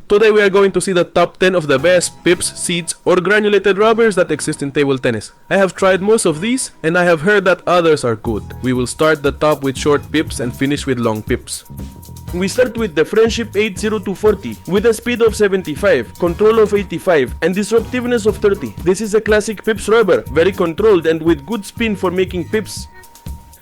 Today we are going to see the top 10 of the best pips, seeds or granulated rubbers that exist in table tennis. I have tried most of these and I have heard that others are good. We will start the top with short pips and finish with long pips. We start with the Friendship 80240 with a speed of 75, control of 85 and disruptiveness of 30. This is a classic pips rubber, very controlled and with good spin for making pips.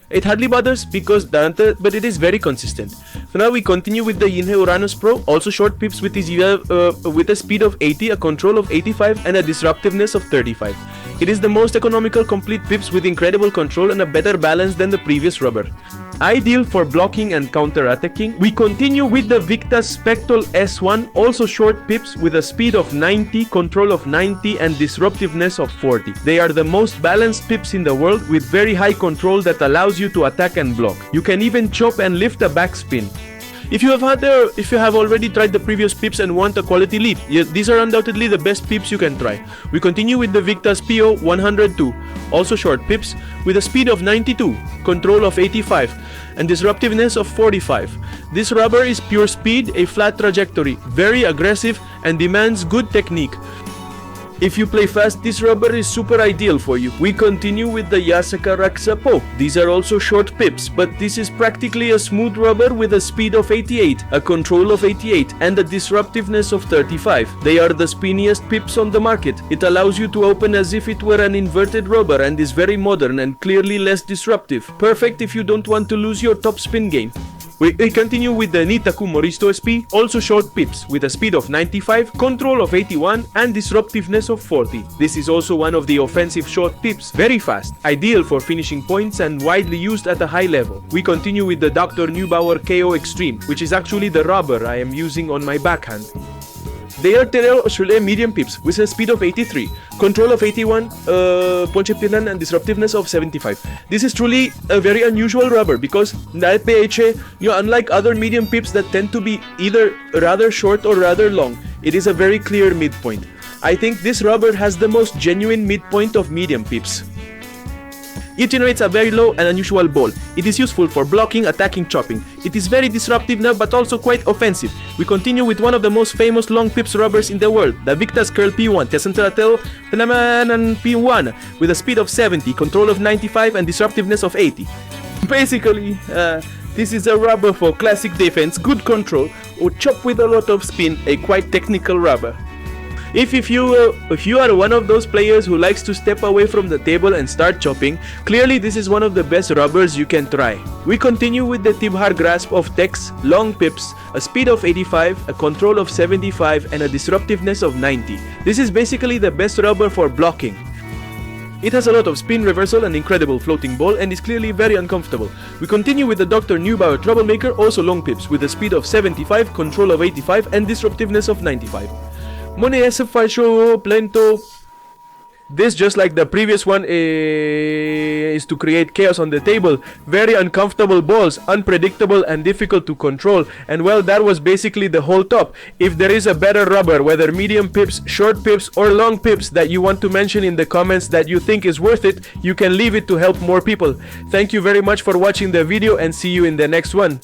It hardly bothers because but it is very consistent. So now we continue with the Yinhe Uranus Pro, also short pips with a speed of 80, a control of 85 and a disruptiveness of 35. It is the most economical complete pips with incredible control and a better balance than the previous rubber. Ideal for blocking and counter-attacking. We continue with the Victas Spectol S1, also short pips with a speed of 90, control of 90 and disruptiveness of 40. They are the most balanced pips in the world with very high control that allows you to attack and block. You can even chop and lift a backspin. If you have already tried the previous pips and want a quality leap, these are undoubtedly the best pips you can try. We continue with the Victas PO 102, also short pips with a speed of 92, control of 85 and disruptiveness of 45. This rubber is pure speed, a flat trajectory, very aggressive and demands good technique. If you play fast, this rubber is super ideal for you. We continue with the Yasaka Raksapo. These are also short pips, but this is practically a smooth rubber with a speed of 88, a control of 88, and a disruptiveness of 35. They are the spinniest pips on the market. It allows you to open as if it were an inverted rubber and is very modern and clearly less disruptive. Perfect if you don't want to lose your top spin game. We continue with the Nittaku Moristo SP, also short pips with a speed of 95, control of 81 and disruptiveness of 40. This is also one of the offensive short pips, very fast, ideal for finishing points and widely used at a high level. We continue with the Dr. Neubauer KO Extreme, which is actually the rubber I am using on my backhand. They are Terrell medium pips with a speed of 83, control of 81, ponchepinan and disruptiveness of 75. This is truly a very unusual rubber because unlike other medium pips that tend to be either rather short or rather long, it is a very clear midpoint. I think this rubber has the most genuine midpoint of medium pips. It generates a very low and unusual ball. It is useful for blocking, attacking, chopping. It is very disruptive now but also quite offensive. We continue with one of the most famous long pips rubbers in the world, the Victas Curl P1 P1 with a speed of 70, control of 95 and disruptiveness of 80. Basically, this is a rubber for classic defense, good control, or chop with a lot of spin, a quite technical rubber. If you are one of those players who likes to step away from the table and start chopping, clearly this is one of the best rubbers you can try. We continue with the Tibhar Grass D.Tecs long pips, a speed of 85, a control of 75 and a disruptiveness of 90. This is basically the best rubber for blocking. It has a lot of spin reversal and incredible floating ball and is clearly very uncomfortable. We continue with the Dr. Neubauer Troublemaker, also long pips with a speed of 75, control of 85 and disruptiveness of 95. Plento. This, just like the previous one, is to create chaos on the table. Very uncomfortable balls, unpredictable and difficult to control. And well, that was basically the whole top. If there is a better rubber, whether medium pips, short pips or long pips that you want to mention in the comments that you think is worth it, you can leave it to help more people. Thank you very much for watching the video and see you in the next one.